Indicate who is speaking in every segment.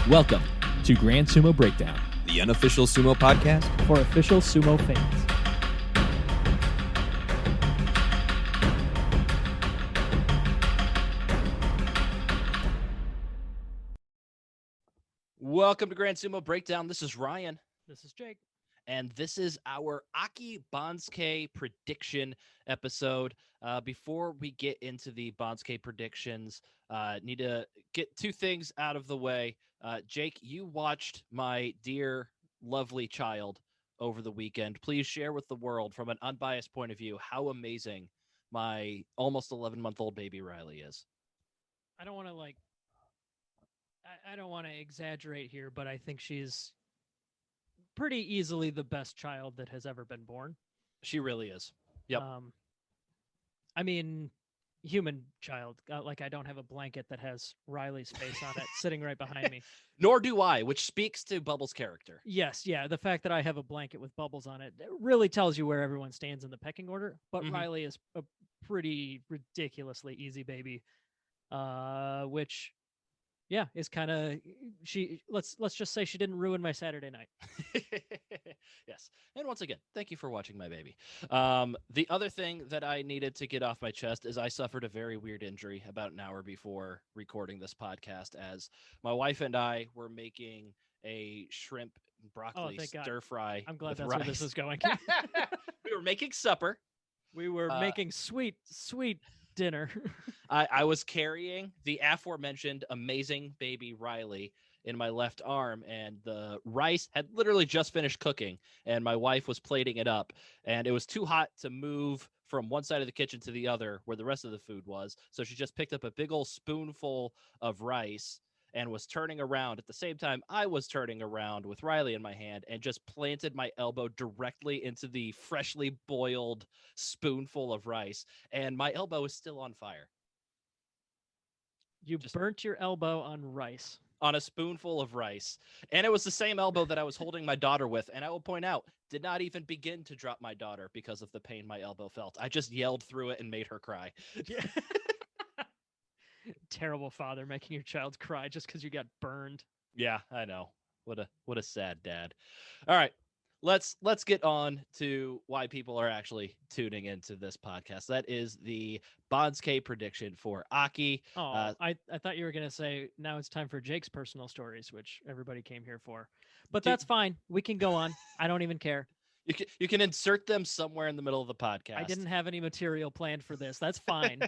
Speaker 1: Welcome to Grand Sumo Breakdown,
Speaker 2: the unofficial sumo podcast
Speaker 3: for official sumo fans.
Speaker 4: Welcome to Grand Sumo Breakdown. This is Ryan.
Speaker 3: This is Jake.
Speaker 4: And this is our Aki Banzuke prediction episode. Before we get into the Banzuke predictions, need to get two things out of the way. Jake, you watched my dear, lovely child over the weekend. Please share with the world, from an unbiased point of view, how amazing my almost 11-month-old baby Riley is.
Speaker 3: I don't want to I don't want to exaggerate here, but I think she's pretty easily the best child that has ever been born.
Speaker 4: She really is. Yep.
Speaker 3: I mean, human child. Like, I don't have a blanket that has Riley's face on it sitting right behind me.
Speaker 4: Nor do I, which speaks to Bubbles' character.
Speaker 3: Yes, yeah. The fact that I have a blanket with Bubbles on it really tells you where everyone stands in the pecking order. But Riley is a pretty ridiculously easy baby, which... yeah, is kind of let's just say she didn't ruin my Saturday night.
Speaker 4: Yes. And once again, thank you for watching my baby. The other thing that I needed to get off my chest is I suffered a very weird injury about an hour before recording this podcast, as my wife and I were making a shrimp broccoli stir fry.
Speaker 3: I'm glad that's
Speaker 4: rice.
Speaker 3: where this is going.
Speaker 4: We were making supper.
Speaker 3: We were making sweet dinner.
Speaker 4: I was carrying the aforementioned amazing baby Riley in my left arm, and the rice had literally just finished cooking, and my wife was plating it up, and it was too hot to move from one side of the kitchen to the other where the rest of the food was. So she just picked up a big old spoonful of rice and was turning around at the same time I was turning around with Riley in my hand, and just planted my elbow directly into the freshly boiled spoonful of rice. And my elbow is still on fire.
Speaker 3: You burnt your elbow on rice.
Speaker 4: On a spoonful of rice. And it was the same elbow that I was holding my daughter with. And I will point out, did not even begin to drop my daughter because of the pain my elbow felt. I just yelled through it and made her cry.
Speaker 3: Yeah. Terrible father making your child cry just because you got burned.
Speaker 4: Yeah, I know. What a sad dad. All right. Let's get on to why people are actually tuning into this podcast. That is the Banzuke prediction for Aki.
Speaker 3: Oh, I thought you were going to say now it's time for Jake's personal stories, which everybody came here for. But that's fine. We can go on. I don't even care.
Speaker 4: You can insert them somewhere in the middle of the podcast.
Speaker 3: I didn't have any material planned for this. That's fine.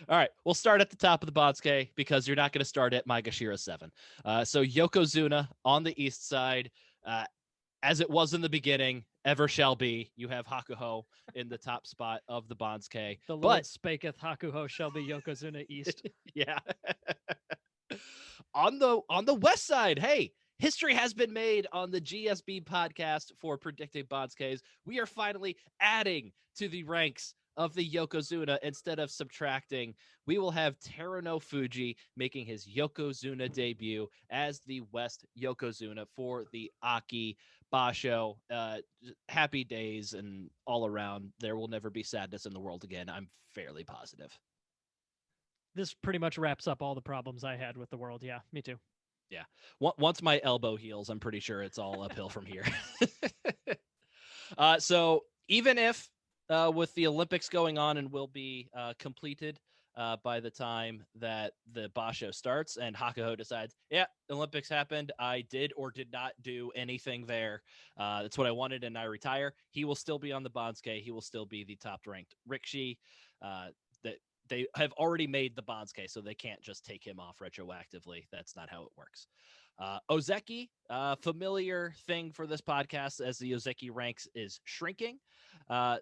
Speaker 4: All right, we'll start at the top of the Banzuke because you're not going to start at Maegashira 7. So Yokozuna on the east side, as it was in the beginning, ever shall be. You have Hakuho in the top spot of the Banzuke.
Speaker 3: The Lord spaketh, Hakuho shall be Yokozuna east.
Speaker 4: Yeah. On the west side, hey, history has been made on the GSB podcast for predicting Banzukes. We are finally adding to the ranks of the Yokozuna instead of subtracting. We will have Teruno Fuji making his Yokozuna debut as the West Yokozuna for the Aki Basho. Happy days and all around. There will never be sadness in the world again. I'm fairly positive.
Speaker 3: This pretty much wraps up all the problems I had with the world. Yeah, me too.
Speaker 4: Yeah. Once my elbow heals, I'm pretty sure it's all uphill from here. So even if with the Olympics going on and will be completed by the time that the basho starts and Hakuho decides, yeah, Olympics happened. I did or did not do anything there. That's what I wanted, and I retire. He will still be on the Banzuke. He will still be the top-ranked Rikishi. That they have already made the Banzuke, so they can't just take him off retroactively. That's not how it works. Ozeki, familiar thing for this podcast, as the Ozeki ranks is shrinking.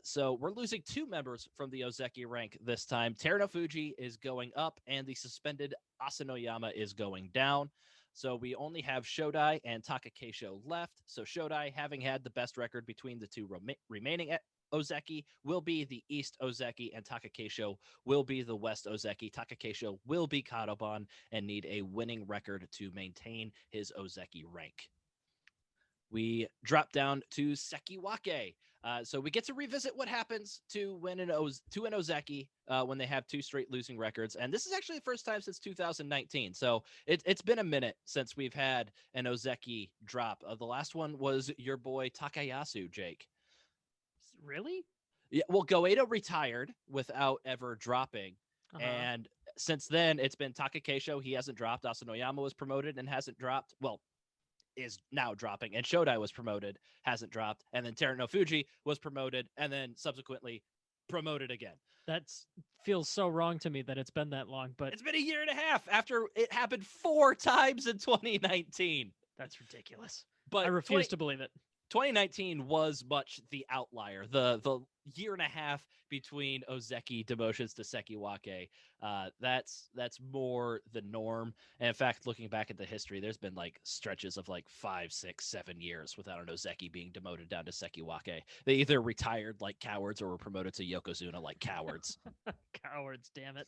Speaker 4: So we're losing two members from the Ozeki rank this time. Teruno Fuji is going up, and the suspended Asanoyama is going down. So we only have Shodai and Takakeisho left. So Shodai, having had the best record between the two remaining Ozeki, will be the East Ozeki, and Takakeisho will be the West Ozeki. Takakeisho will be Kadoban and need a winning record to maintain his Ozeki rank. We drop down to Sekiwake. So we get to revisit what happens to an Ozeki when they have 2 straight losing records. And this is actually the first time since 2019. So it's been a minute since we've had an Ozeki drop. The last one was your boy Takayasu, Jake.
Speaker 3: Really?
Speaker 4: Yeah, well, Goedo retired without ever dropping. And since then, it's been Takakeisho. He hasn't dropped. Asanoyama was promoted and hasn't dropped. Well, is now dropping, and Shodai was promoted, hasn't dropped, and then Teruno Fuji was promoted, and then subsequently promoted again.
Speaker 3: That feels so wrong to me that it's been that long, but
Speaker 4: it's been a year and a half after it happened 4 times in 2019.
Speaker 3: That's ridiculous.
Speaker 4: But
Speaker 3: I refuse to believe it.
Speaker 4: 2019 was much the outlier. The year and a half between Ozeki demotions to Sekiwake, that's more the norm. And in fact, looking back at the history, there's been like stretches of like 5, 6, 7 years without an Ozeki being demoted down to Sekiwake. They either retired like cowards or were promoted to Yokozuna like cowards.
Speaker 3: Cowards, damn it.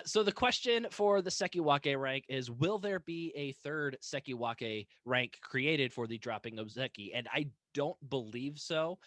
Speaker 4: So the question for the Sekiwake rank is, will there be a third Sekiwake rank created for the dropping Ozeki? And I don't believe so.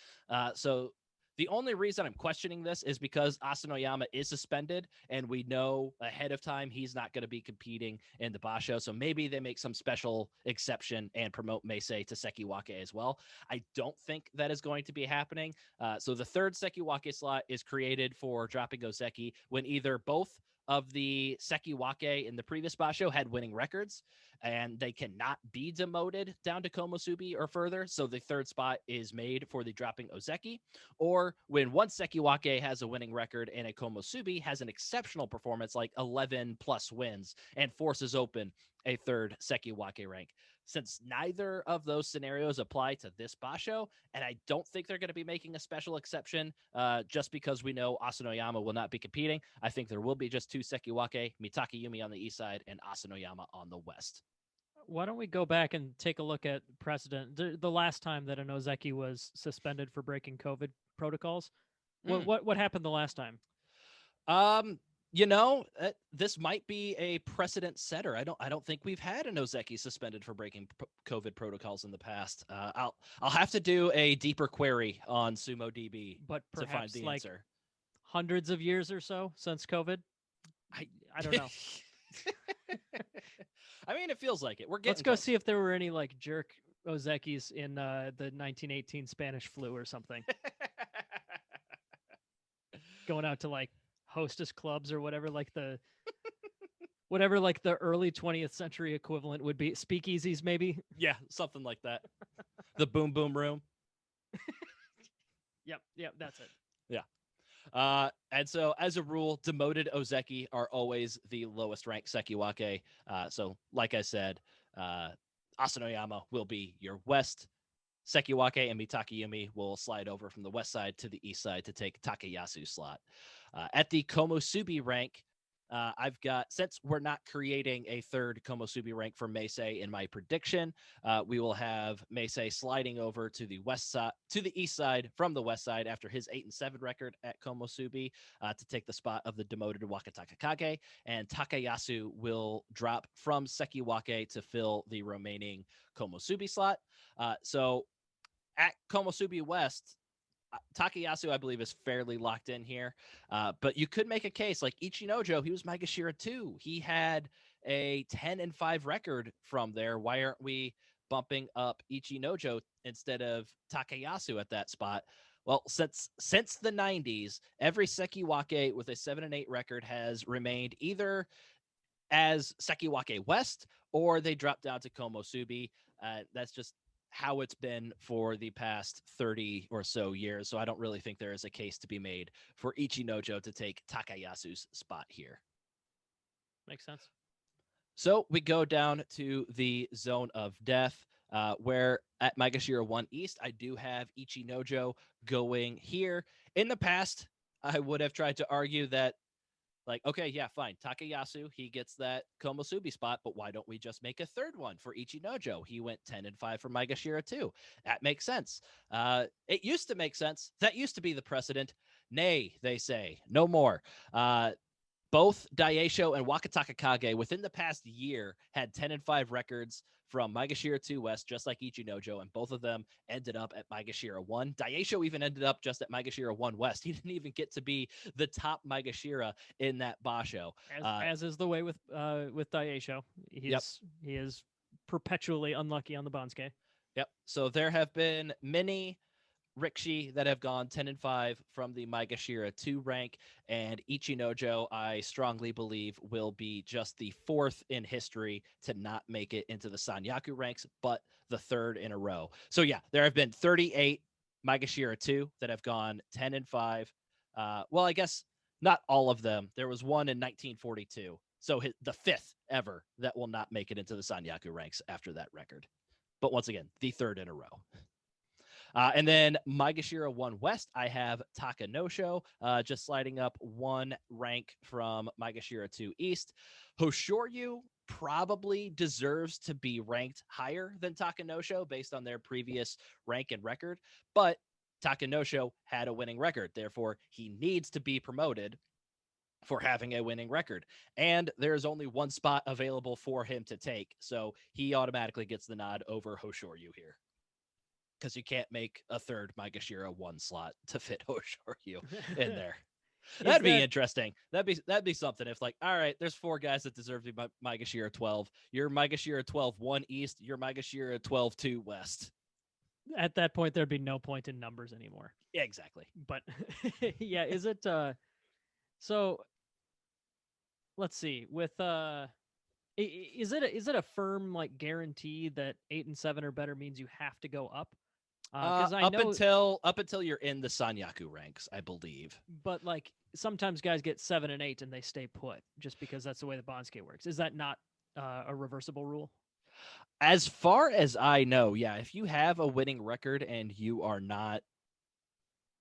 Speaker 4: So the only reason I'm questioning this is because Asanoyama is suspended, and we know ahead of time he's not going to be competing in the basho. So maybe they make some special exception and promote Meisei to Sekiwake as well. I don't think that is going to be happening. So the third Sekiwake slot is created for dropping Ozeki when either both of the Sekiwake in the previous basho had winning records, and they cannot be demoted down to Komusubi or further. So the third spot is made for the dropping Ozeki, or when one Sekiwake has a winning record and a Komusubi has an exceptional performance like 11 plus wins and forces open a third Sekiwake rank. Since neither of those scenarios apply to this basho, and I don't think they're going to be making a special exception just because we know Asanoyama will not be competing, I think there will be just 2 Sekiwake, Mitake Yumi on the east side and Asanoyama on the west.
Speaker 3: Why don't we go back and take a look at precedent? The last time that an Ozeki was suspended for breaking COVID protocols, what happened the last time?
Speaker 4: This might be a precedent setter. I don't think we've had an Ozeki suspended for breaking COVID protocols in the past. I'll have to do a deeper query on SumoDB
Speaker 3: But
Speaker 4: to find the
Speaker 3: like
Speaker 4: answer.
Speaker 3: Hundreds of years or so since COVID. I don't know.
Speaker 4: I mean, it feels like it.
Speaker 3: Let's go see if there were any like jerk Ozekis in the 1918 Spanish flu or something. Going out to like hostess clubs or whatever, like the early 20th century equivalent would be, speakeasies maybe.
Speaker 4: Yeah, something like that. The boom boom room.
Speaker 3: Yep, that's it.
Speaker 4: Yeah. And so as a rule, demoted Ozeki are always the lowest ranked Sekiwake. So like I said, Asanoyama will be your west Sekiwake, and Mitake Yumi will slide over from the west side to the east side to take Takayasu's slot. At the Komusubi rank, I've got, since we're not creating a third Komusubi rank for Meisei in my prediction, we will have Meisei sliding over to the west side, to the east side from the west side after his 8-7 record at Komusubi to take the spot of the demoted Wakataka Kage, and Takayasu will drop from Sekiwake to fill the remaining Komusubi slot. So at Komusubi West, Takayasu, I believe, is fairly locked in here. But you could make a case like Ichinojo. He was Maegashira too. He had a 10-5 record from there. Why aren't we bumping up Ichinojo instead of Takayasu at that spot? Well, since the 90s, every Sekiwake with a 7-8 record has remained either as Sekiwake West or they drop down to Komusubi. That's just how it's been for the past 30 or so years. So I don't really think there is a case to be made for Ichinojo to take Takayasu's spot here.
Speaker 3: Makes sense.
Speaker 4: So we go down to the zone of death, where at Maegashira 1 East, I do have Ichinojo going here. In the past, I would have tried to argue that, like, okay, yeah, fine. Takayasu, he gets that Komusubi spot, but why don't we just make a third one for Ichinojo? He went 10-5 for Maegashira too. That makes sense. It used to make sense. That used to be the precedent. Nay, they say, no more. But Both Daisho and Wakataka Kage within the past year had 10-5 records from Maegashira 2 West, just like Ichinojo, and both of them ended up at Maegashira 1. Daisho even ended up just at Maegashira 1 West. He didn't even get to be the top Maegashira in that basho.
Speaker 3: As is the way with Daisho. He is perpetually unlucky on the Banzuke.
Speaker 4: Yep. So there have been many Rikishi that have gone 10-5 from the Maegashira 2 rank, and Ichinojo, I strongly believe, will be just the fourth in history to not make it into the Sanyaku ranks, but the third in a row. So yeah, there have been 38 Maegashira 2 that have gone 10-5. Well, I guess not all of them. There was one in 1942. So the fifth ever that will not make it into the Sanyaku ranks after that record. But once again, the third in a row. And then Maegashira 1 West, I have Takanosho, just sliding up one rank from Maegashira 2 East. Hoshoryu probably deserves to be ranked higher than Takanosho based on their previous rank and record, but Takanosho had a winning record. Therefore, he needs to be promoted for having a winning record. And there's only one spot available for him to take, so he automatically gets the nod over Hoshoryu here. Because you can't make a third Maegashira 1 slot to fit Hoshoryu in there. That'd be interesting. That'd be something if, like, all right, there's 4 guys that deserve to be Maegashira 12. You're Maegashira 12 1 East. You're Maegashira 12 2 West.
Speaker 3: At that point, there'd be no point in numbers anymore.
Speaker 4: Yeah, exactly.
Speaker 3: But yeah, is it so let's see. With is it a firm like guarantee that 8 and 7 or better means you have to go up?
Speaker 4: Because I know up until you're in the Sanyaku ranks, I believe.
Speaker 3: But like sometimes guys get 7 and 8 and they stay put just because that's the way the Banzuke works. Is that not a reversible rule?
Speaker 4: As far as I know, yeah. If you have a winning record and you are not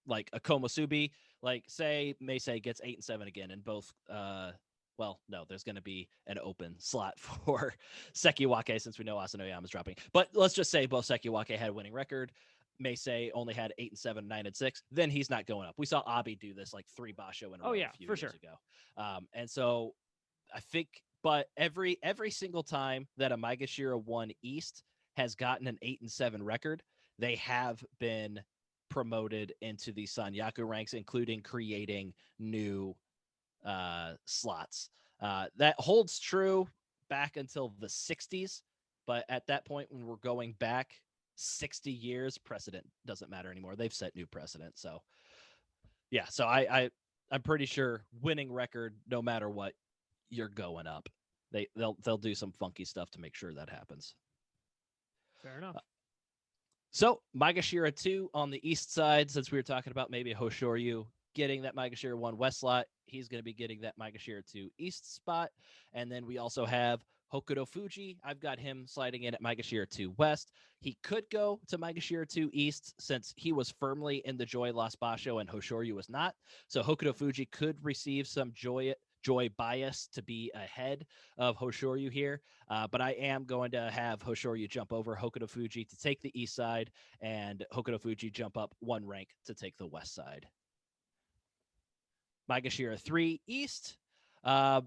Speaker 4: like a Komusubi, like say Meisei gets 8 and 7 again, and both well, no, there's going to be an open slot for Sekiwake since we know Asanoyama's dropping. But let's just say both Sekiwake had a winning record. Meisei only had 8 and 7, 9 and 6. Then he's not going up. We saw Abi do this like 3 basho in a row a few years ago. And so I think, but every single time that a Maegashira 1 East has gotten an 8 and 7 record, they have been promoted into the Sanyaku ranks, including creating new slots. That holds true back until the 60s, but at that point, when we're going back 60 years, precedent doesn't matter anymore. They've set new precedent. So yeah, so I'm pretty sure winning record, no matter what, you're going up. They'll do some funky stuff to make sure that happens.
Speaker 3: Fair enough.
Speaker 4: So Maegashira 2 on the east side, since we were talking about maybe Hoshoryu getting that Maegashira 1 West slot, he's going to be getting that Maegashira 2 East spot. And then we also have Hokuto Fuji. I've got him sliding in at Maegashira 2 West. He could go to Maegashira 2 East since he was firmly in the Joy Lost Basho and Hoshoryu was not. So Hokuto Fuji could receive some joy bias to be ahead of Hoshoryu here. But I am going to have Hoshoryu jump over Hokuto Fuji to take the east side and Hokuto Fuji jump up 1 rank to take the west side. Maegashira 3 East. I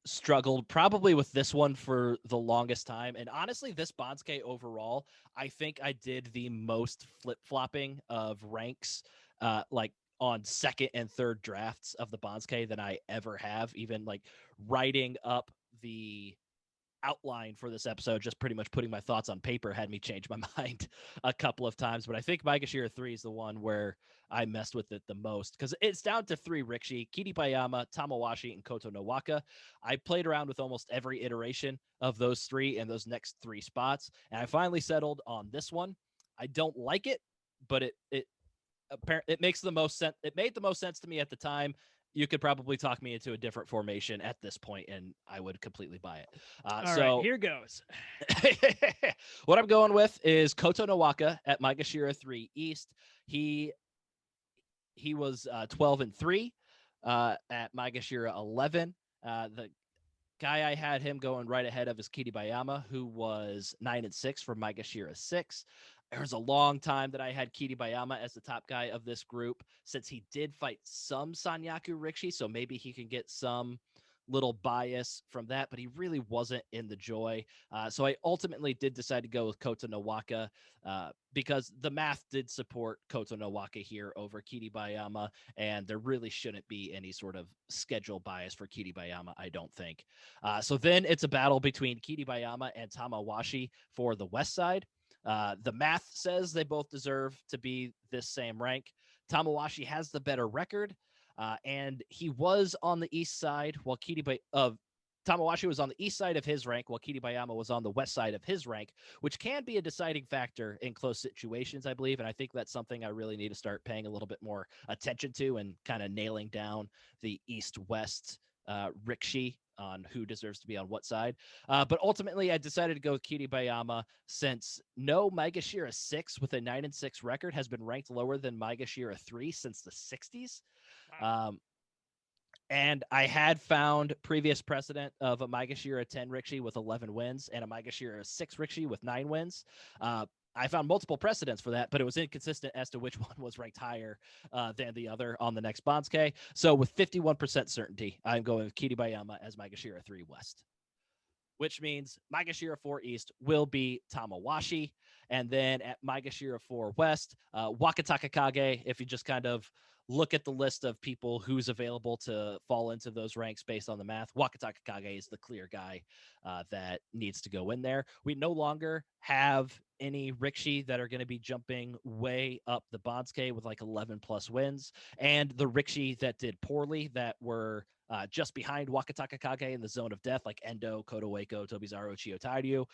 Speaker 4: struggled probably with this one for the longest time. And honestly, this Banzuke overall, I think I did the most flip-flopping of ranks like on second and third drafts of the Banzuke than I ever have. Even like writing up the outline for this episode, just pretty much putting my thoughts on paper had me change my mind a couple of times. But I think Maegashira 3 is the one where I messed with it the most because it's down to 3 Rikishi: Kiripayama, Tamawashi, and Koto no Waka. I played around with almost every iteration of those 3 and those next 3 spots, and I finally settled on this one. I don't like it, but it makes the most sense. It made the most sense to me at the time. You could probably talk me into a different formation at this point, and I would completely buy it.
Speaker 3: All right, here goes.
Speaker 4: What I'm going with is Koto no Waka at Maegashira 3 East. He was 12 and 3 at Maegashira 11. The guy I had him going right ahead of is Kiribayama, who was 9 and 6 for Maegashira 6. There was a long time that I had Kiribayama as the top guy of this group, since he did fight some Sanyaku Rikshi, so maybe he can get some little bias from that, but he really wasn't in the Joy. So I ultimately did decide to go with Kota Nowaka because the math did support Kota Nowaka here over Kiribayama, and there really shouldn't be any sort of schedule bias for Kiribayama, I don't think. So then it's a battle between Kiribayama and Tamawashi for the West side. The math says they both deserve to be this same rank. Tamawashi has the better record, and he was on the east side while Tamawashi was on the east side of his rank, while Kiribayama was on the west side of his rank, which can be a deciding factor in close situations, I believe. And I think that's something I really need to start paying a little bit more attention to and kind of nailing down the east-west Rikishi on who deserves to be on what side. But ultimately, I decided to go with Kiribayama since no Maegashira 6 with a 9-6 record has been ranked lower than Maegashira 3 since the 60s.
Speaker 3: Wow.
Speaker 4: And I had found previous precedent of a Maegashira 10 Rikishi with 11 wins and a Maegashira 6 Rikishi with 9 wins. I found multiple precedents for that, but it was inconsistent as to which one was ranked higher than the other on the next Banzuke. So with 51% certainty, I'm going with Kiribayama as Maegashira 3 West, which means Maegashira 4 East will be Tamawashi. And then at Maegashira 4 West, Wakataka Kage, if you just kind of look at the list of people who's available to fall into those ranks based on the math, Wakataka Kage is the clear guy that needs to go in there. We no longer have any Rikishi that are going to be jumping way up the Banzuke with like 11 plus wins. And the Rikishi that did poorly that were just behind Wakataka Kage in the zone of death, like Endo, Kotowaco, Tobizaru, Chiyotairyu,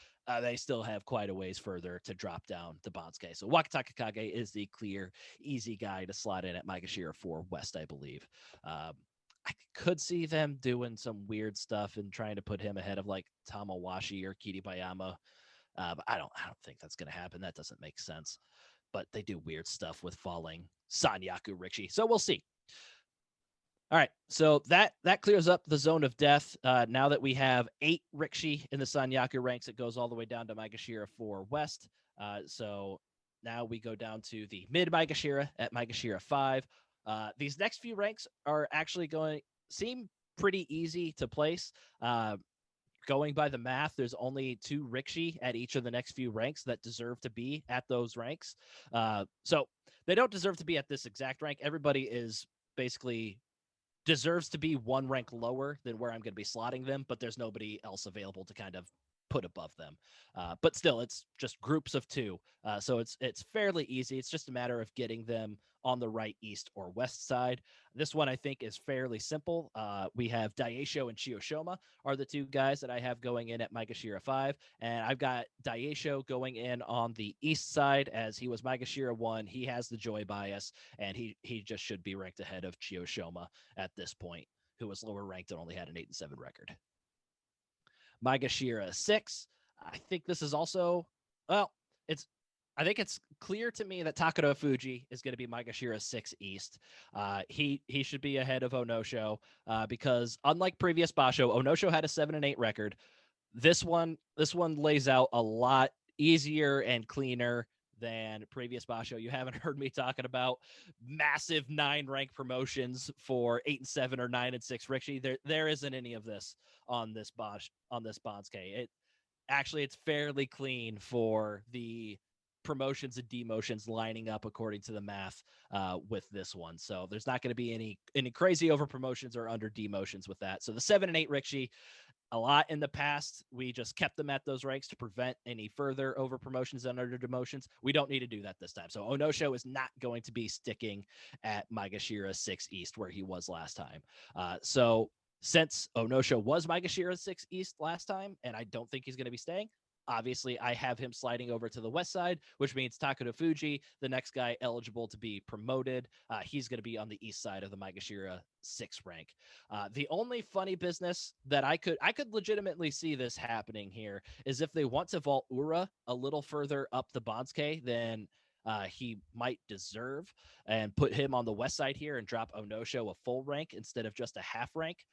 Speaker 4: they still have quite a ways further to drop down the Banzuke. So Wakataka Kage is the clear, easy guy to slot in at Maegashira 4 West, I believe. I could see them doing some weird stuff and trying to put him ahead of like Tamawashi or Kiribayama. But I don't think that's going to happen. That doesn't make sense. But they do weird stuff with falling Sanyaku Rikishi. So we'll see. All right, so that clears up the zone of death. Now that we have 8 Rikishi in the Sanyaku ranks, it goes all the way down to Maegashira 4 West. So now we go down to the mid Maegashira at Maegashira 5. These next few ranks are actually seem pretty easy to place. Going by the math, there's only 2 Rikishi at each of the next few ranks that deserve to be at those ranks. So they don't deserve to be at this exact rank. Everybody is basically deserves to be 1 rank lower than where I'm going to be slotting them, but there's nobody else available to kind of put above them. But still, it's just groups of 2. So it's fairly easy. It's just a matter of getting them on the right, east, or west side. This one, I think, is fairly simple. We have Daisho and Chiyoshoma are the 2 guys that I have going in at Maegashira 5. And I've got Daisho going in on the east side as he was Maegashira 1. He has the Joy bias, and he just should be ranked ahead of Chiyoshoma at this point, who was lower ranked and only had an 8-7 record. Maegashira 6. I think this is also, I think it's clear to me that Takara Fuji is going to be Maegashira 6 East. He should be ahead of Onosho because unlike previous basho, Onosho had a 7-8 record. This one lays out a lot easier and cleaner than previous basho. You haven't heard me talking about massive 9 rank promotions for 8-7 or 9-6 Rikishi. There isn't any of this on this Banzuke. It's fairly clean for the promotions and demotions lining up according to the math with this one. So there's not going to be any crazy over promotions or under demotions with that. So the 7 and 8 Rikishi, a lot in the past, we just kept them at those ranks to prevent any further over promotions and under demotions. We don't need to do that this time. So Onosho is not going to be sticking at Maegashira 6 East where he was last time. So since Onosho was Maegashira 6 East last time, and I don't think he's going to be staying, obviously I have him sliding over to the west side, which means Takara Fuji, the next guy eligible to be promoted, he's going to be on the east side of the Maegashira 6 rank. The only funny business that I could legitimately see this happening here is if they want to vault Ura a little further up the Banzuke than he might deserve and put him on the west side here and drop Onosho a full rank instead of just a half rank.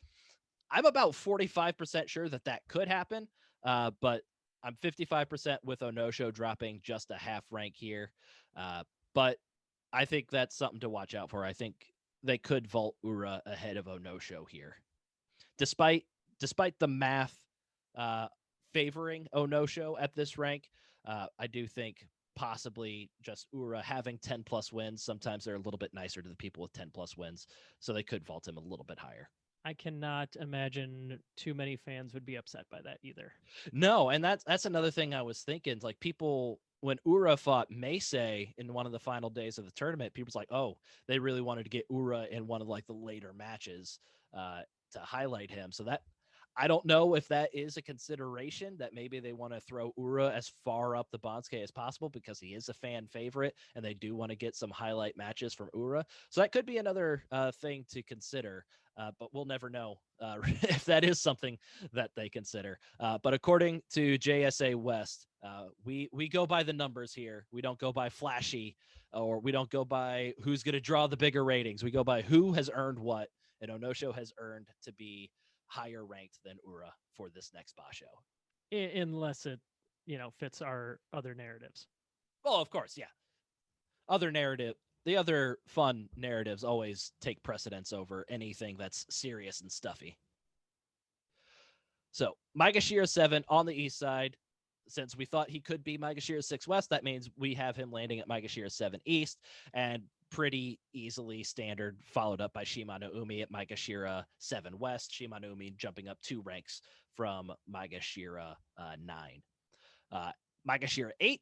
Speaker 4: I'm about 45% sure that could happen, but I'm 55% with Onosho dropping just a half rank here. But I think that's something to watch out for. I think they could vault Ura ahead of Onosho here. Despite the math favoring Onosho at this rank, I do think possibly just Ura having 10 plus wins. Sometimes they're a little bit nicer to the people with 10 plus wins, so they could vault him a little bit higher.
Speaker 3: I cannot imagine too many fans would be upset by that either.
Speaker 4: No, and that's another thing I was thinking. Like people, when Ura fought Meisei in one of the final days of the tournament, people's like, oh, they really wanted to get Ura in one of like the later matches to highlight him. So that I don't know if that is a consideration that maybe they want to throw Ura as far up the Banzuke as possible because he is a fan favorite and they do want to get some highlight matches from Ura. So that could be another thing to consider. But we'll never know if that is something that they consider. But according to JSA West, we go by the numbers here. We don't go by flashy, or we don't go by who's going to draw the bigger ratings. We go by who has earned what, and Onosho has earned to be higher ranked than Ura for this next basho.
Speaker 3: Unless it, fits our other narratives.
Speaker 4: Well, of course, yeah. The other fun narratives always take precedence over anything that's serious and stuffy. So Maegashira 7 on the east side. Since we thought he could be Maegashira 6 west, that means we have him landing at Maegashira 7 east, and pretty easily standard, followed up by Shimano Umi at Maegashira 7 west. Shimano Umi jumping up 2 ranks from Maegashira 9. Maegashira 8.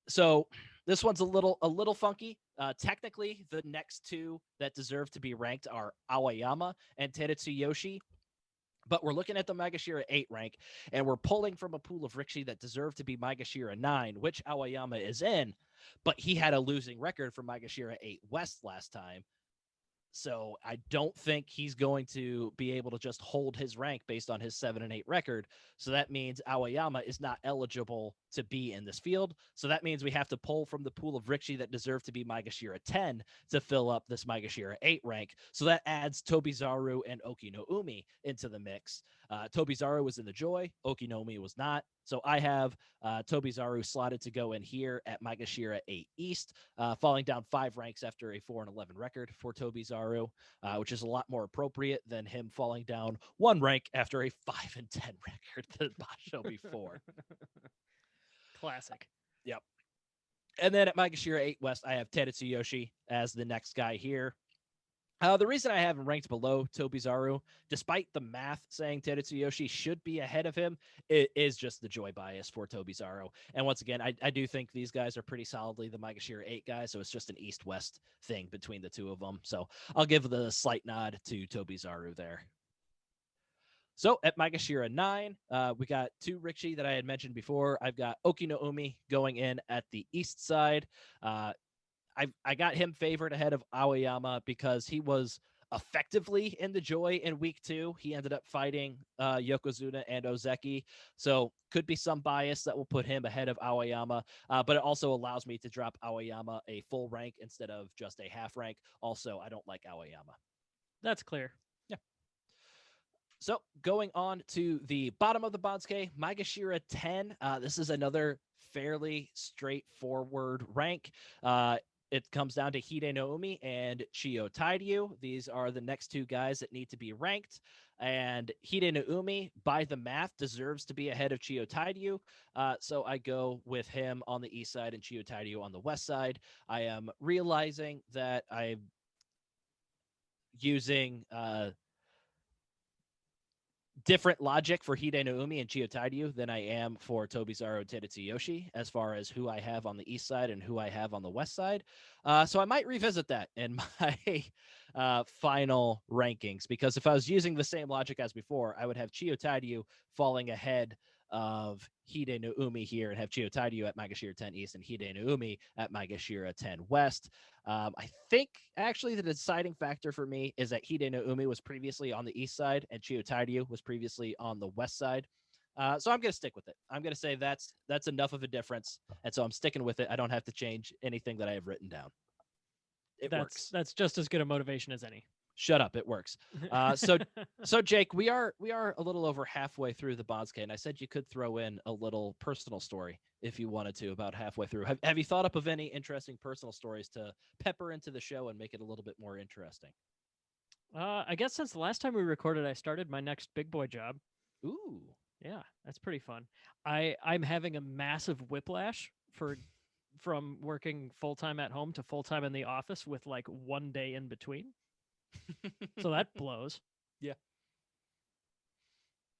Speaker 4: So this one's a little funky. Technically, the next 2 that deserve to be ranked are Aoyama and Teretsuyoshi. But we're looking at the Maegashira 8 rank, and we're pulling from a pool of Rikishi that deserve to be Maegashira 9, which Aoyama is in, but he had a losing record for Maegashira 8 West last time. So I don't think he's going to be able to just hold his rank based on his 7 and 8 record. So that means Aoyama is not eligible to be in this field. So that means we have to pull from the pool of Rikishi that deserve to be Maegashira 10 to fill up this Maegashira 8 rank. So that adds Tobizaru and Okinoumi into the mix. Tobizaru was in the Joy. Okinoumi was not. So I have Tobizaru slotted to go in here at Maegashira 8 East, falling down 5 ranks after a 4-11 record for Tobizaru, which is a lot more appropriate than him falling down 1 rank after a 5-10 record the basho before.
Speaker 3: Classic.
Speaker 4: Yep. And then at Maegashira 8 West, I have Teretsuyoshi as the next guy here. The reason I have him ranked below Tobizaru, despite the math saying Teretsuyoshi should be ahead of him, it is just the joy bias for Tobizaru. And once again, I do think these guys are pretty solidly the Maegashira 8 guys, so it's just an east-west thing between the two of them. So I'll give the slight nod to Tobizaru there. So at Maegashira 9, we got 2 Rikishi that I had mentioned before. I've got Okinoumi going in at the east side. I got him favored ahead of Aoyama because he was effectively in the Joy in week 2. He ended up fighting Yokozuna and Ozeki. So could be some bias that will put him ahead of Aoyama. But it also allows me to drop Aoyama a full rank instead of just a half rank. Also, I don't like Aoyama.
Speaker 3: That's clear.
Speaker 4: Yeah. So going on to the bottom of the Banzuke, Maegashira 10. This is another fairly straightforward rank. It comes down to Hide Naomi and Chiyo Tairyu. These are the next 2 guys that need to be ranked. And Hide Naomi, by the math, deserves to be ahead of Chiyo Tairyu. So I go with him on the east side and Chiyo Tairyu on the west side. I am realizing that I'm using different logic for Hide Naomi and Chiyo Tairyu than I am for Tobizaru Teretsuyoshi as far as who I have on the east side and who I have on the west side. So I might revisit that in my final rankings, because if I was using the same logic as before, I would have Chiyo Tairyu falling ahead of Hide Naomi here and have Chiyo Tairyu at Maegashira 10 East and Hide Naomi at Maegashira 10 West. I think actually the deciding factor for me is that Hide Naomi was previously on the east side and Chiyo Tairyu was previously on the west side. So I'm going to stick with it. I'm going to say that's enough of a difference. And so I'm sticking with it. I don't have to change anything that I have written down. It works.
Speaker 3: That's just as good a motivation as any.
Speaker 4: Shut up, it works. So Jake, we are a little over halfway through the Banzuke, and I said you could throw in a little personal story if you wanted to about halfway through. Have you thought up of any interesting personal stories to pepper into the show and make it a little bit more interesting?
Speaker 3: I guess since the last time we recorded, I started my next big boy job.
Speaker 4: Ooh.
Speaker 3: Yeah, that's pretty fun. I'm having a massive whiplash from working full time at home to full time in the office with like 1 day in between. So that blows.
Speaker 4: Yeah.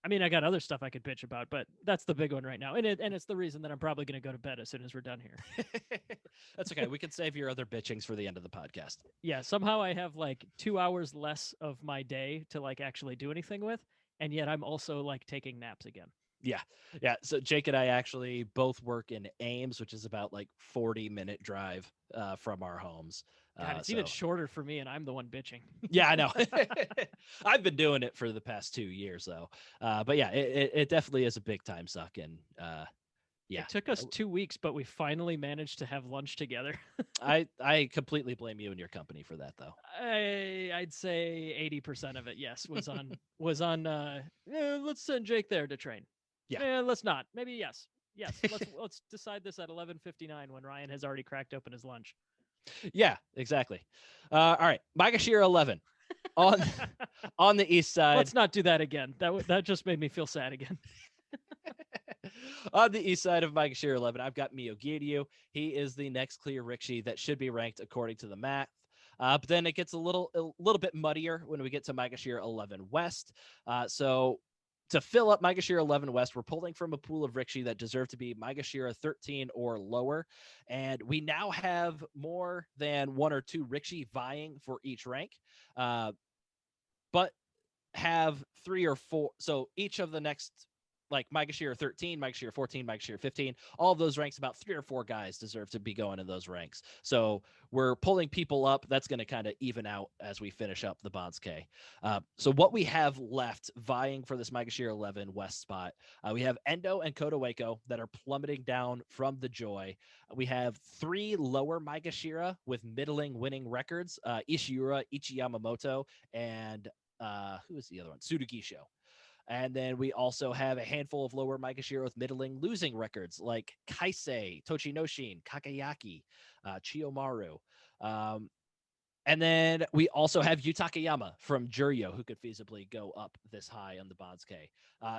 Speaker 3: I mean, I got other stuff I could bitch about, but that's the big one right now, and it's the reason that I'm probably going to go to bed as soon as we're done here.
Speaker 4: That's okay. We can save your other bitchings for the end of the podcast.
Speaker 3: Yeah, somehow I have like 2 hours less of my day to like actually do anything with, and yet I'm also like taking naps again.
Speaker 4: Yeah. So Jake and I actually both work in Ames, which is about like 40-minute drive from our homes.
Speaker 3: God, it's even shorter for me, and I'm the one bitching.
Speaker 4: Yeah, I know. I've been doing it for the past 2 years, though. But yeah, it definitely is a big time suck. And yeah,
Speaker 3: It took us 2 weeks, but we finally managed to have lunch together.
Speaker 4: I completely blame you and your company for that, though.
Speaker 3: I'd say 80% of it, yes, was on. Let's send Jake there to train.
Speaker 4: Yeah.
Speaker 3: Let's not. Maybe yes. Let's decide this at 11:59 when Ryan has already cracked open his lunch.
Speaker 4: Yeah, exactly. All right, Maegashira 11 on on the east side.
Speaker 3: Let's not do that again. That just made me feel sad again.
Speaker 4: On the east side of Maegashira 11, I've got Miyogiryu. He is the next clear Rikishi that should be ranked according to the math. But then it gets a little bit muddier when we get to Maegashira 11 West. So to fill up Maegashira 11 West, we're pulling from a pool of Rikishi that deserve to be Maegashira 13 or lower. And we now have more than one or two Rikishi vying for each rank, but have 3 or 4. So each of the next, like Maegashira 13, Maegashira 14, Maegashira 15, all of those ranks, about 3 or 4 guys deserve to be going in those ranks. So we're pulling people up. That's going to kind of even out as we finish up the Banzuke. So what we have left vying for this Maegashira 11 West spot, we have Endo and Kodawako that are plummeting down from the Joy. We have 3 lower Maegashira with middling winning records, Ishiura, Ichi Yamamoto, and who is the other one? Tsurugisho. And then we also have a handful of lower Maegashira with middling losing records like Kaisei, Tochinoshin, Kakayaki, Chiyomaru. And then we also have Yutakayama from Juryo, who could feasibly go up this high on the Banzuke.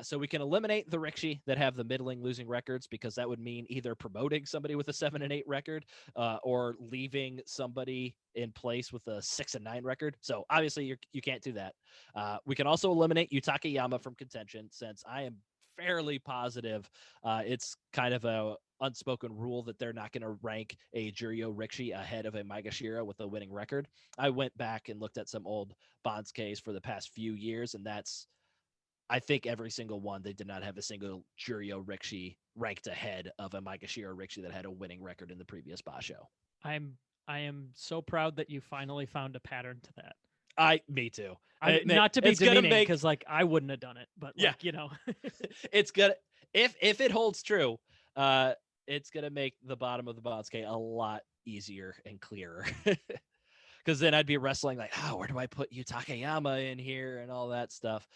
Speaker 4: So we can eliminate the Rikishi that have the middling losing records, because that would mean either promoting somebody with a 7 and 8 record or leaving somebody in place with a 6 and 9 record. So obviously you can't do that. We can also eliminate Yutakayama from contention, since I am fairly positive it's kind of a unspoken rule that they're not going to rank a Juryo Rikishi ahead of a Maegashira with a winning record. I went back and looked at some old Banzukes for the past few years, and that's, I think, every single one. They did not have a single Juryo Rikishi ranked ahead of a Maegashira Rikishi that had a winning record in the previous basho.
Speaker 3: I am so proud that you finally found a pattern to that.
Speaker 4: Me too.
Speaker 3: Not to be demeaning, because like I wouldn't have done it, but like,
Speaker 4: yeah. It's gonna, if it holds true, it's gonna make the bottom of the Banzuke a lot easier and clearer. Because then I'd be wrestling like, where do I put Yutakayama in here and all that stuff.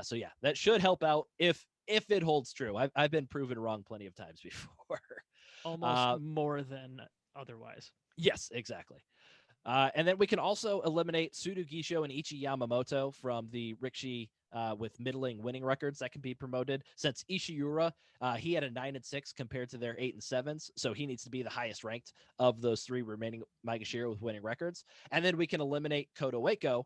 Speaker 4: So yeah, that should help out if it holds true. I've been proven wrong plenty of times before.
Speaker 3: Almost more than otherwise.
Speaker 4: Yes, exactly. And then we can also eliminate Tsurugisho and Ichi Yamamoto from the Rikishi with middling winning records that can be promoted, since Ishiura, he had a 9 and 6 compared to their 8 and 7s. So he needs to be the highest ranked of those 3 remaining Maegashira with winning records. And then we can eliminate Kodawako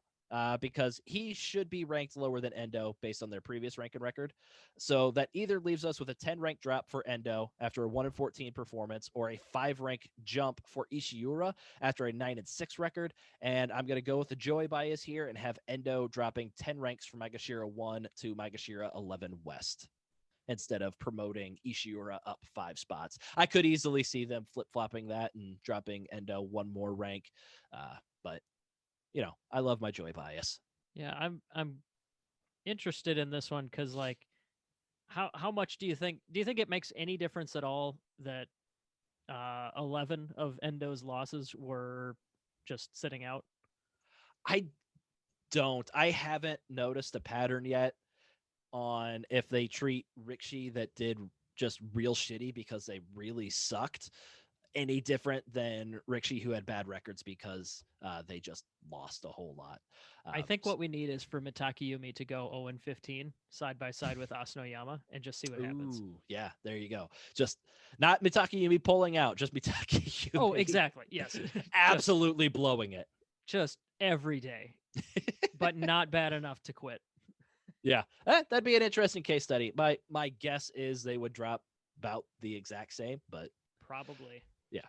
Speaker 4: because he should be ranked lower than Endo based on their previous rank and record. So that either leaves us with a 10 rank drop for Endo after a 1 and 14 performance, or a 5 rank jump for Ishiura after a 9 and 6 record. And I'm going to go with the Joy bias here and have Endo dropping 10 ranks from Maegashira 1 to Maegashira 11 West, instead of promoting Ishiura up 5 spots. I could easily see them flip-flopping that and dropping Endo 1 more rank. But I love my Joy bias.
Speaker 3: Yeah, I'm interested in this one because, like, how much do you think it makes any difference at all that 11 of Endo's losses were just sitting out?
Speaker 4: don't. I haven't noticed a pattern yet on if they treat Rikishi that did just real shitty because they really sucked any different than Rikishi who had bad records because they just lost a whole lot.
Speaker 3: I think what we need is for Mitaki Yumi to go 0-15 side by side with Asanoyama and just see what happens.
Speaker 4: Yeah, there you go. Just not Mitaki Yumi pulling out, just Mitaki Yumi.
Speaker 3: Oh, exactly. Yes.
Speaker 4: Absolutely blowing it.
Speaker 3: Just every day, but not bad enough to quit.
Speaker 4: Yeah, that'd be an interesting case study. My guess is they would drop about the exact same, but
Speaker 3: probably.
Speaker 4: Yeah.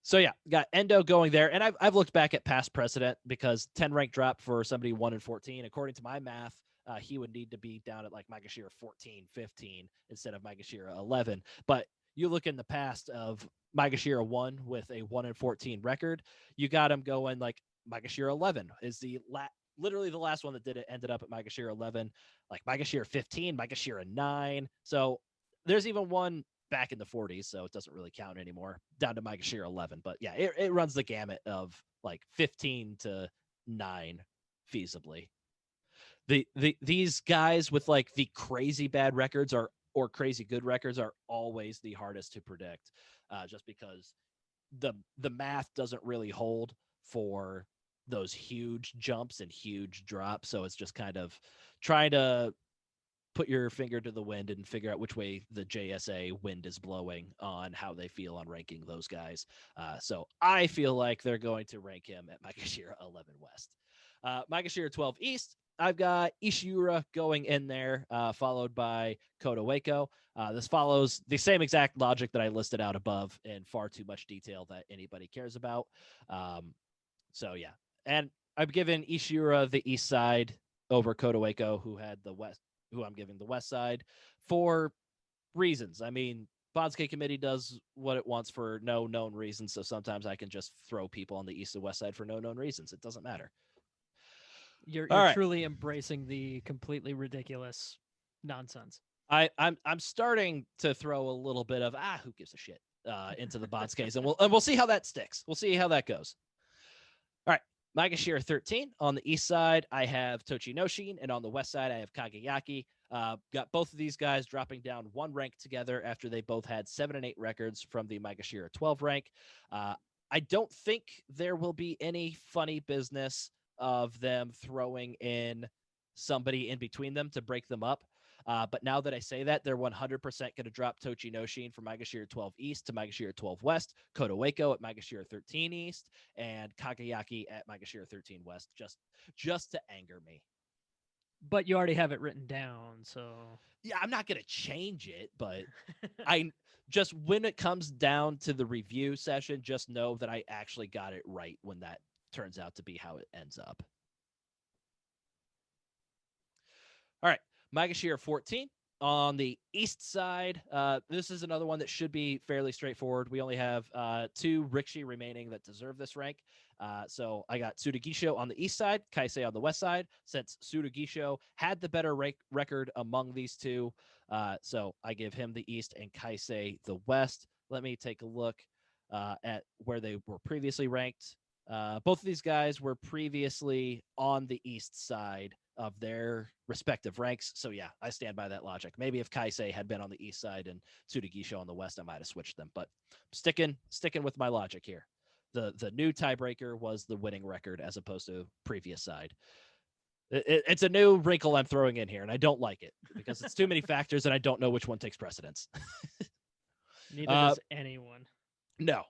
Speaker 4: So yeah, got Endo going there, and I've looked back at past precedent because 10 rank drop for somebody 1-14. According to my math, he would need to be down at like Maegashira 14, 15 instead of Maegashira 11. But you look in the past of Maegashira 1 with a 1-14 record, you got him going like Maegashira 11 is literally the last one that did it ended up at Maegashira 11, like Maegashira 15, Maegashira 9. So there's even one back in the 40s, so it doesn't really count anymore, down to Maegashira 11. But yeah, it runs the gamut of like 15 to 9 feasibly. These guys with like the crazy bad records or crazy good records are always the hardest to predict, just because the math doesn't really hold for those huge jumps and huge drops. So it's just kind of trying to put your finger to the wind and figure out which way the JSA wind is blowing on how they feel on ranking those guys. So I feel like they're going to rank him at Maegashira 11 West. Maegashira 12 East, I've got Ishiura going in there, followed by Koto Waco. This follows the same exact logic that I listed out above in far too much detail that anybody cares about. So yeah, and I've given Ishiura the east side over Koto Waco, who I'm giving the west side for reasons. I mean, Banzuke committee does what it wants for no known reasons, so sometimes I can just throw people on the east and west side for no known reasons. It doesn't matter.
Speaker 3: You're
Speaker 4: right.
Speaker 3: truly embracing the completely ridiculous nonsense.
Speaker 4: I'm starting to throw a little bit of who gives a shit into the Banzukes, and we'll see how that sticks. We'll see how that goes. All right. Maegashira 13. On the east side, I have Tochinoshin, and on the west side, I have Kageyaki. Got both of these guys dropping down one rank together after they both had 7 and 8 records from the Maegashira 12 rank. I don't think there will be any funny business of them throwing in somebody in between them to break them up. But now that I say that, they're 100% going to drop Tochinoshin from Maegashira 12 East to Maegashira 12 West, Koto Waco at Maegashira 13 East, and Kageyaki at Maegashira 13 West, just to anger me.
Speaker 3: But you already have it written down, so...
Speaker 4: Yeah, I'm not going to change it, but I just, when it comes down to the review session, just know that I actually got it right when that turns out to be how it ends up. All right. Maegashira 14 on the east side. This is another one that should be fairly straightforward. We only have 2 Rikishi remaining that deserve this rank. So I got Tsurugisho on the east side, Kaisei on the west side. Since Tsurugisho had the better record among these two, so I give him the east and Kaisei the west. Let me take a look at where they were previously ranked. Both of these guys were previously on the east side of their respective ranks. So yeah, I stand by that logic. Maybe if Kaisei had been on the east side and Tsurugisho on the west, I might have switched them. But sticking with my logic here. The new tiebreaker was the winning record as opposed to previous side. It's a new wrinkle I'm throwing in here, and I don't like it because it's too many factors, and I don't know which one takes precedence.
Speaker 3: Neither does anyone.
Speaker 4: No.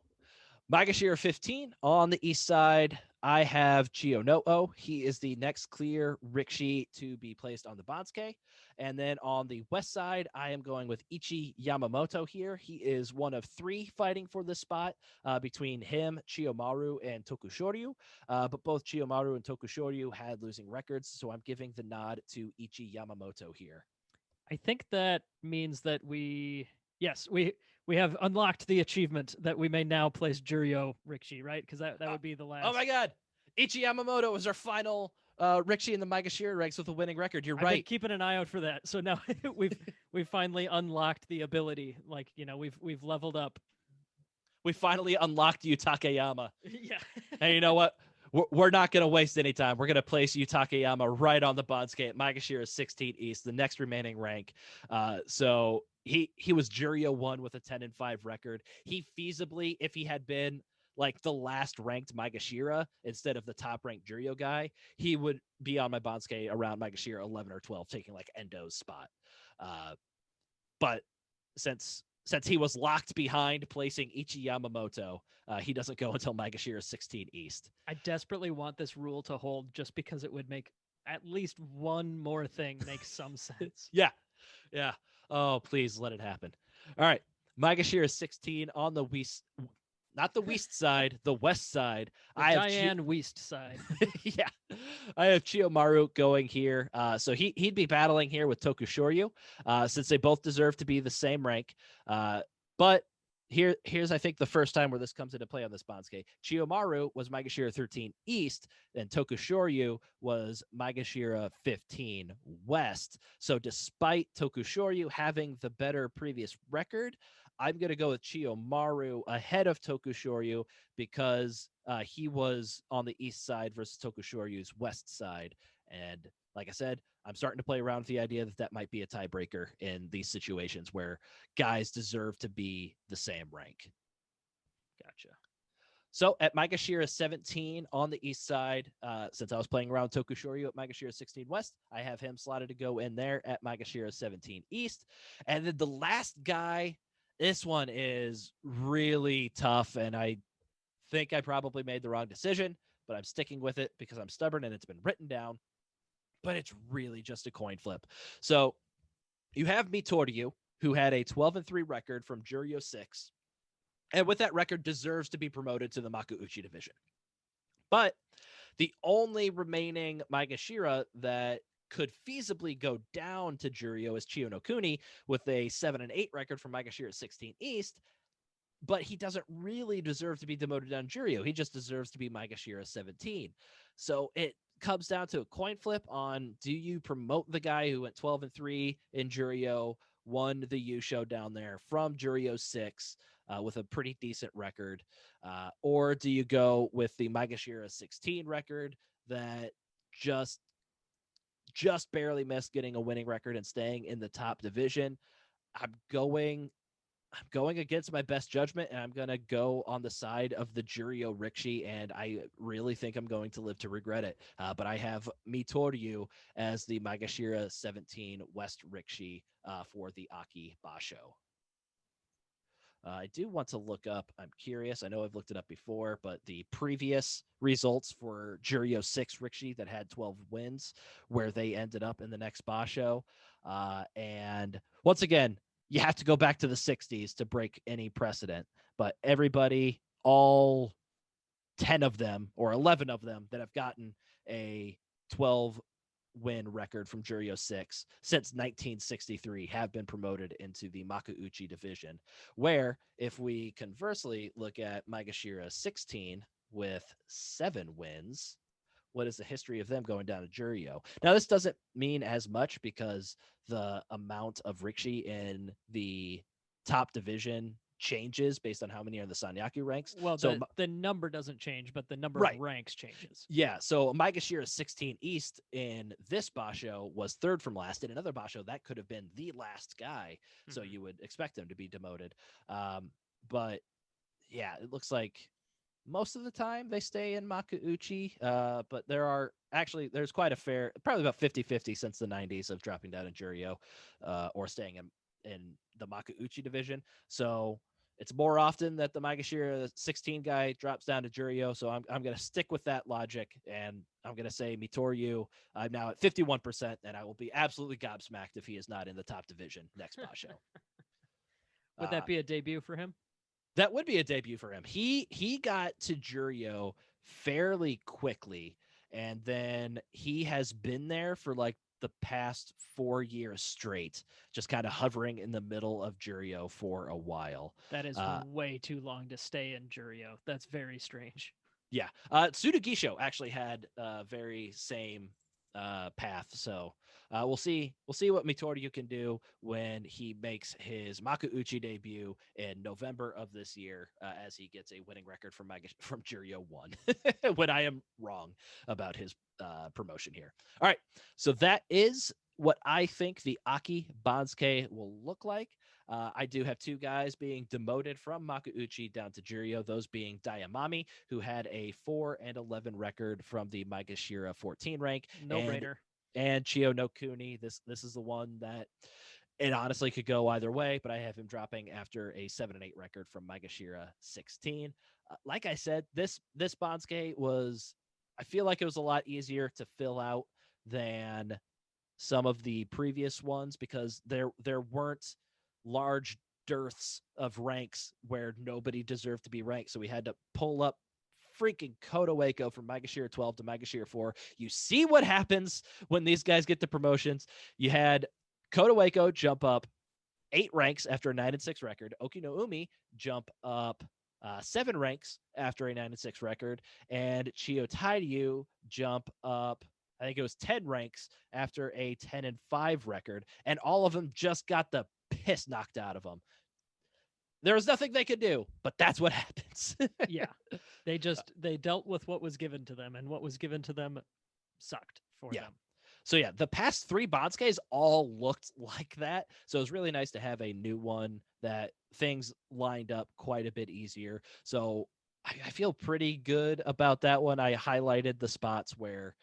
Speaker 4: Maegashira 15 on the east side, I have Chionoo. He is the next clear Rikishi to be placed on the Banzuke. And then on the west side, I am going with Ichi Yamamoto here. He is one of 3 fighting for this spot between him, Chiyomaru, and Tokushoryu. But both Chiyomaru and Tokushoryu had losing records, so I'm giving the nod to Ichi Yamamoto here.
Speaker 3: I think that means that we have unlocked the achievement that we may now place Juryo Rikishi, right? Because that would be the last.
Speaker 4: Oh my God, Ichi Yamamoto is our final Rikishi in the Maegashira ranks with a winning record. You're
Speaker 3: I've
Speaker 4: right.
Speaker 3: been keeping an eye out for that. So now we've finally unlocked the ability. Like, we've leveled up.
Speaker 4: We finally unlocked you, Takayama.
Speaker 3: Yeah.
Speaker 4: And you know what? we're not going to waste any time. We're going to place Yu Takayama right on the Banzuke at Maegashira 16 East, the next remaining rank. So he was Juryo 1 with a 10-5 record. He feasibly, if he had been like the last ranked Maegashira instead of the top ranked Juryo guy, he would be on my Banzuke around Maegashira 11 or 12, taking like Endo's spot. But since he was locked behind placing Ichi Yamamoto, he doesn't go until Maegashira 16 East.
Speaker 3: I desperately want this rule to hold just because it would make at least one more thing make some sense.
Speaker 4: Yeah. Oh, please let it happen. All right. Maegashira 16 on the west, not the west side, the west side.
Speaker 3: The
Speaker 4: I have
Speaker 3: Diane Weist side.
Speaker 4: yeah. I have Chiyomaru going here. So he'd be battling here with Tokushoryu, since they both deserve to be the same rank. But here's I think the first time where this comes into play on this Banzuke. Chiyomaru was Maegashira 13 East, and Tokushoryu was Maegashira 15 West. So despite Tokushoryu having the better previous record, I'm going to go with Chiyomaru ahead of Tokushoryu because he was on the east side versus Tokushoryu's west side. And like I said, I'm starting to play around with the idea that might be a tiebreaker in these situations where guys deserve to be the same rank.
Speaker 3: Gotcha.
Speaker 4: So at Maegashira 17 on the east side, since I was playing around Tokushoryu at Maegashira 16 West, I have him slotted to go in there at Maegashira 17 East. And then the last guy, this one is really tough, and I think I probably made the wrong decision, but I'm sticking with it because I'm stubborn and it's been written down. But it's really just a coin flip. So you have Mitoryu, who had a 12-3 record from Juryo 6, and with that record deserves to be promoted to the Makuuchi division. But the only remaining Maegashira that could feasibly go down to Juryo is Chiyonokuni with a 7-8 record from Maegashira 16 East, but he doesn't really deserve to be demoted down Juryo. He just deserves to be Maegashira 17. So it comes down to a coin flip on, do you promote the guy who went 12-3 in Juryo, won the Yusho down there from Juryo 6 with a pretty decent record, or do you go with the Maegashira 16 record that just barely missed getting a winning record and staying in the top division? I'm going against my best judgment, and I'm going to go on the side of the Juryo Rikishi, and I really think I'm going to live to regret it. But I have Mitoryu as the Maegashira 17 West Rikishi for the Aki Basho. I do want to look up, I'm curious, I know I've looked it up before, but the previous results for Juryo 6 Rikishi that had 12 wins, where they ended up in the next Basho. And once again, you have to go back to the 60s to break any precedent. But everybody, all 10 of them or 11 of them that have gotten a 12-win record from Juryo 6 since 1963 have been promoted into the Makuuchi division, where if we conversely look at Maegashira 16 with 7 wins, what is the history of them going down to Juryo? Now, this doesn't mean as much because the amount of Rikishi in the top division changes based on how many are in the Sanyaku ranks.
Speaker 3: Well,
Speaker 4: so
Speaker 3: the number doesn't change, but the number of ranks changes.
Speaker 4: Yeah, so Maegashira 16 East in this Basho was third from last. In another Basho, that could have been the last guy, so you would expect him to be demoted. But yeah, it looks like most of the time they stay in Makuuchi, but there's quite a fair, probably about 50-50 since the 90s of dropping down in Juryo or staying in the Makuuchi division. So it's more often that the Maegashira 16 guy drops down to Juryo. So I'm going to stick with that logic, and I'm going to say Mitoryu. I'm now at 51%, and I will be absolutely gobsmacked if he is not in the top division next Basho.
Speaker 3: Would that be a debut for him?
Speaker 4: That would be a debut for him. He got to Juryo fairly quickly, and then he has been there for like the past 4 years straight, just kind of hovering in the middle of Juryo for a while.
Speaker 3: That is way too long to stay in Juryo. That's very strange.
Speaker 4: Yeah. Tsurugisho actually had very same path. So we'll see what Mitoryu can do when he makes his Makuuchi debut in November of this year, as he gets a winning record from Juryo 1 when I am wrong about his promotion here. All right, so that is what I think the Aki Banzuke will look like. I do have two guys being demoted from Makuuchi down to Juryo, those being Dayamami, who had a 4-11 record from the Maegashira 14 rank.
Speaker 3: No brainer.
Speaker 4: And Chio no Kuni. This is the one that it honestly could go either way, but I have him dropping after a 7-8 record from Maegashira 16. Like I said, this Banzuke was, I feel like it was a lot easier to fill out than some of the previous ones because there weren't large dearths of ranks where nobody deserved to be ranked. So we had to pull up freaking Kodawako from Maegashira 12 to Maegashira 4. You see what happens when these guys get the promotions. You had Kodawako jump up 8 ranks after a 9-6 record. Okino-umi jump up 7 ranks after a 9-6 record. And Chio Tairyu jump up, I think it was 10 ranks after a 10-5 record. And all of them just got the piss knocked out of them. There was nothing they could do, but that's what happens.
Speaker 3: Yeah. They dealt with what was given to them, and what was given to them sucked for them.
Speaker 4: So yeah, the past 3 Banzukes all looked like that. So it was really nice to have a new one that things lined up quite a bit easier. So I feel pretty good about that one. I highlighted the spots where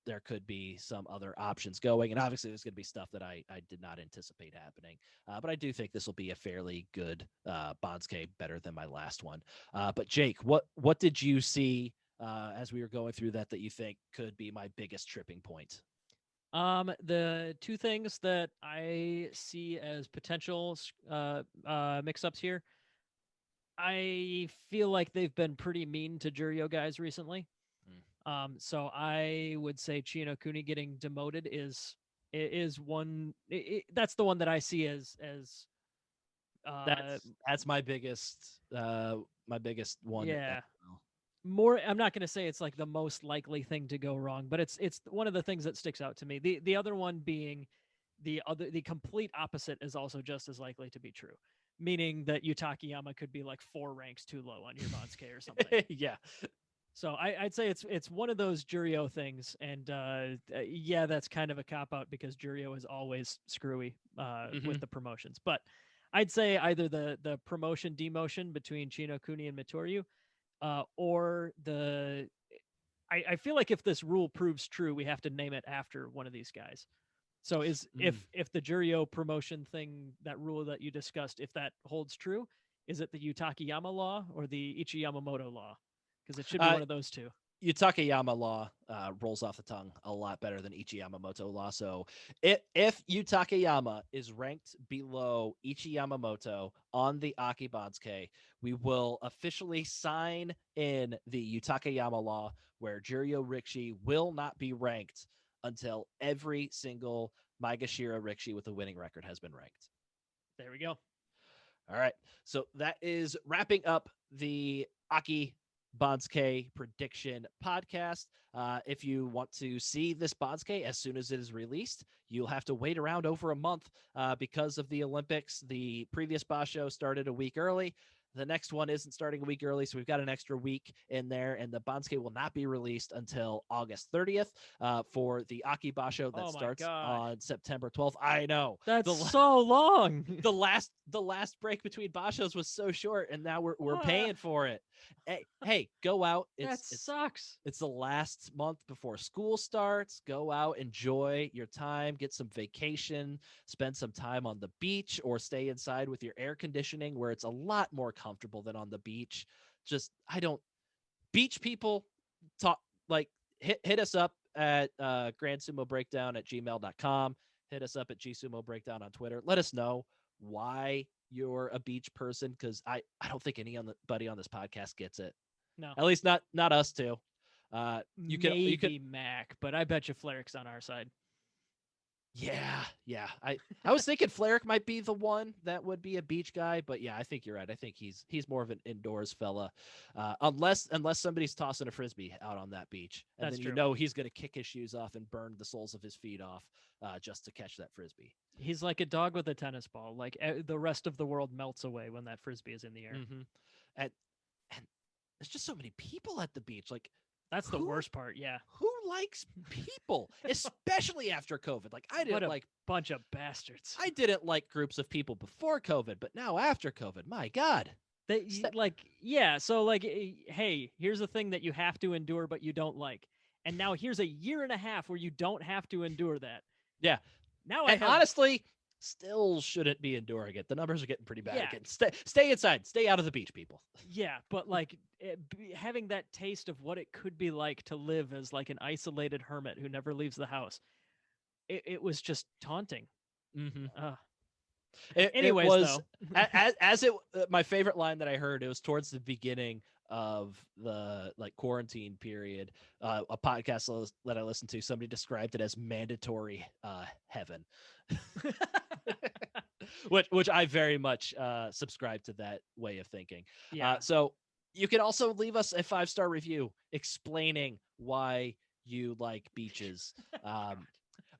Speaker 4: there could be some other options going. And obviously there's going to be stuff that I did not anticipate happening. But I do think this will be a fairly good Banzuke, better than my last one. But Jake, what did you see as we were going through that you think could be my biggest tripping point?
Speaker 3: The two things that I see as potential mix-ups here, I feel like they've been pretty mean to Juryo guys recently. So I would say Chio no Kuni getting demoted is one. That's the one that I see as
Speaker 4: that's my biggest one.
Speaker 3: Yeah. More, I'm not going to say it's like the most likely thing to go wrong, but it's one of the things that sticks out to me. The other one being the complete opposite is also just as likely to be true, meaning that Yutakiyama could be like 4 ranks too low on your Banzuke or something.
Speaker 4: Yeah.
Speaker 3: So I'd say it's one of those Juryo things, and yeah, that's kind of a cop out because Juryo is always screwy with the promotions. But I'd say either the promotion demotion between Chio no Kuni and Mitoryu, or I feel like if this rule proves true, we have to name it after one of these guys. So if the Juryo promotion thing, that rule that you discussed, if that holds true, is it the Yutakiyama law or the Ichi Yamamoto law? Because it should be one of those two.
Speaker 4: Yutakiyama law rolls off the tongue a lot better than Ichi Yamamoto law. So if Yutakiyama is ranked below Ichi Yamamoto on the Aki Banzuke, we will officially sign in the Yutakiyama law where Juryo Rikishi will not be ranked until every single Maegashira Rikishi with a winning record has been ranked.
Speaker 3: There we go.
Speaker 4: All right. So that is wrapping up the Aki Banzuke prediction podcast. If you want to see this Banzuke as soon as it is released, you'll have to wait around over a month because of the Olympics. The previous basho started a week early. The next one isn't starting a week early, so we've got an extra week in there, and the Banzuke will not be released until August 30th for the Aki Basho that starts on September 12th. I know.
Speaker 3: That's so long.
Speaker 4: The last break between Bashos was so short, and now we're paying for it. Hey, go out.
Speaker 3: That sucks.
Speaker 4: It's the last month before school starts. Go out, enjoy your time, get some vacation, spend some time on the beach, or stay inside with your air conditioning where it's a lot more comfortable than on the beach. Beach people talk, like hit us up at grandsumobreakdown@gmail.com. Hit us up at gsumo-breakdown on Twitter. Let us know why you're a beach person, because I don't think anybody on this podcast gets it.
Speaker 3: No,
Speaker 4: at least not us two.
Speaker 3: You could Mac, but I bet you Flarrick's on our side.
Speaker 4: Yeah. I was thinking Fleric might be the one that would be a beach guy, but yeah, I think you're right. I think he's more of an indoors fella, unless somebody's tossing a frisbee out on that beach, and
Speaker 3: That's
Speaker 4: then
Speaker 3: true.
Speaker 4: he's gonna kick his shoes off and burn the soles of his feet off just to catch that frisbee.
Speaker 3: He's like a dog with a tennis ball. Like the rest of the world melts away when that frisbee is in the air.
Speaker 4: Mm-hmm. And there's just so many people at the beach. Like
Speaker 3: That's the worst part. Yeah.
Speaker 4: Who likes people, especially after COVID? Like I didn't like
Speaker 3: bunch of bastards.
Speaker 4: I didn't like groups of people before COVID, but now after COVID, my God.
Speaker 3: So like, hey, here's a thing that you have to endure, but you don't like. And now here's a year and a half where you don't have to endure that.
Speaker 4: Yeah.
Speaker 3: Now
Speaker 4: honestly, still shouldn't be enduring it. The numbers are getting pretty bad
Speaker 3: Yeah.
Speaker 4: again. Stay inside. Stay out of the beach, people.
Speaker 3: Yeah, but like having that taste of what it could be like to live as like an isolated hermit who never leaves the house, it was just taunting.
Speaker 4: Mm-hmm.
Speaker 3: Anyways,
Speaker 4: though, my favorite line that I heard, it was towards the beginning of the like quarantine period. A podcast that I listened to, somebody described it as mandatory heaven, which I very much subscribe to that way of thinking.
Speaker 3: Yeah.
Speaker 4: So you can also leave us a 5-star review explaining why you like beaches.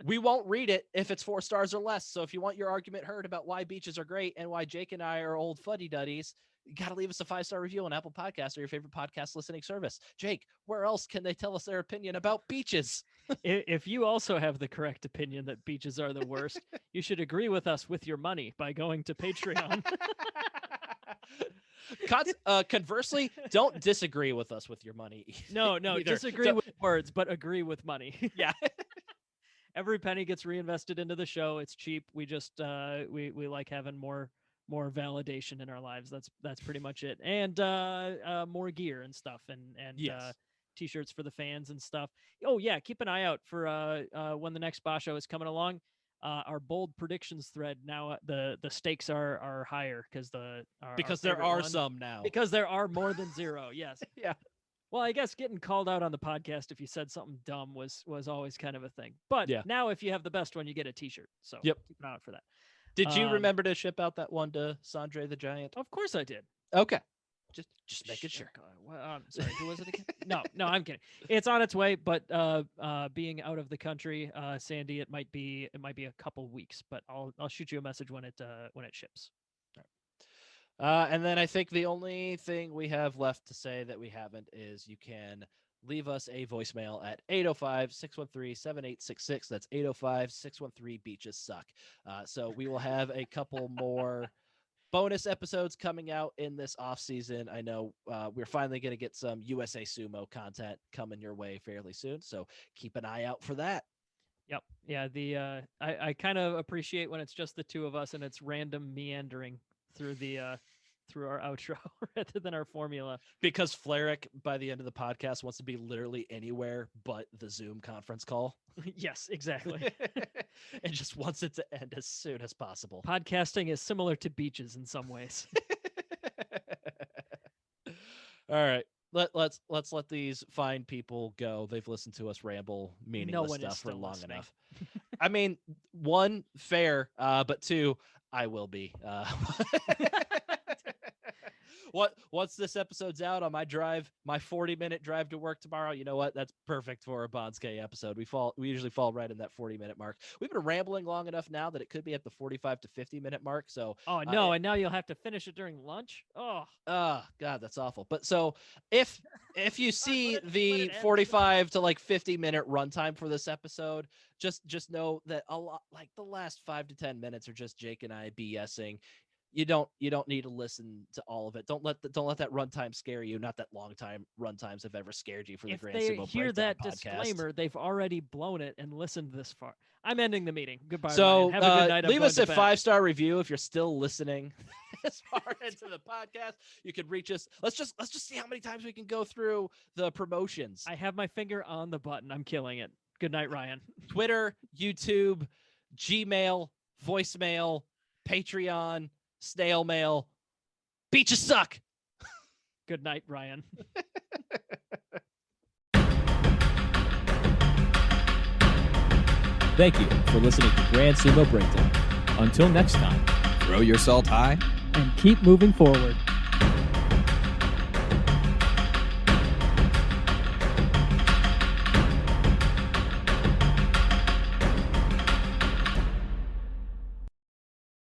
Speaker 4: We won't read it if it's 4 stars or less. So if you want your argument heard about why beaches are great and why Jake and I are old fuddy-duddies, you got to leave us a 5-star review on Apple Podcasts or your favorite podcast listening service. Jake, where else can they tell us their opinion about beaches?
Speaker 3: If you also have the correct opinion that beaches are the worst, you should agree with us with your money by going to Patreon.
Speaker 4: Conversely, don't disagree with us with your money.
Speaker 3: No, disagree with words, but agree with money.
Speaker 4: Yeah.
Speaker 3: Every penny gets reinvested into the show. It's cheap. We just we like having more validation in our lives. That's pretty much it. And more gear and stuff, and
Speaker 4: yes.
Speaker 3: T-shirts for the fans and stuff. Oh yeah, keep an eye out for when the next basho is coming along. Our bold predictions thread now, the stakes are higher because there are
Speaker 4: some now.
Speaker 3: Because there are more than 0. Yes.
Speaker 4: Yeah.
Speaker 3: Well, I guess getting called out on the podcast if you said something dumb was always kind of a thing. But now if you have the best one, you get a T-shirt. So keep an eye out for that.
Speaker 4: Did you remember to ship out that one to Sandre the Giant?
Speaker 3: Of course I did.
Speaker 4: Okay. Just making sure.
Speaker 3: Well, sorry, who was it again? No, I'm kidding. It's on its way, but being out of the country, Sandy, it might be a couple weeks, but I'll shoot you a message when it ships.
Speaker 4: And then I think the only thing we have left to say that we haven't is you can leave us a voicemail at 805-613-7866. That's 805-613-Beaches Suck. So we will have a couple more bonus episodes coming out in this off season. I know we're finally going to get some USA Sumo content coming your way fairly soon. So keep an eye out for that.
Speaker 3: Yep. Yeah. I kind of appreciate when it's just the two of us and it's random meandering through our outro rather than our formula.
Speaker 4: Because Fleric, by the end of the podcast, wants to be literally anywhere but the Zoom conference call.
Speaker 3: Yes, exactly.
Speaker 4: And just wants it to end as soon as possible.
Speaker 3: Podcasting is similar to beaches in some ways.
Speaker 4: All right. Let's let these fine people go. They've listened to us ramble meaningless stuff for long enough. I mean, 1, fair, but 2, I will be. Once this episode's out on my 40-minute drive to work tomorrow, you know what? That's perfect for a Banzuke episode. We usually fall right in that 40-minute mark. We've been rambling long enough now that it could be at the 45 to 50-minute mark. So
Speaker 3: and now you'll have to finish it during lunch.
Speaker 4: God, that's awful. But so if you see the 45 to like 50-minute runtime for this episode, just know that a lot, like the last 5 to 10 minutes are just Jake and I BSing. You don't need to listen to all of it. Don't let that runtime scare you. Not that long time runtimes have ever scared you for the Grand Sumo Breakdown podcast. If they hear that
Speaker 3: disclaimer, they've already blown it and listened this far. I'm ending the meeting. Goodbye.
Speaker 4: So
Speaker 3: Ryan. Have a good night.
Speaker 4: Leave us a 5-star review if you're still listening as far into the podcast. You can reach us. Let's just see how many times we can go through the promotions.
Speaker 3: I have my finger on the button. I'm killing it. Good night, Ryan.
Speaker 4: Twitter, YouTube, Gmail, voicemail, Patreon, snail mail. Beaches suck.
Speaker 3: Good night, Ryan.
Speaker 1: Thank you for listening to Grand Sumo Breakdown. Until next time.
Speaker 2: Throw your salt high.
Speaker 3: And keep moving forward.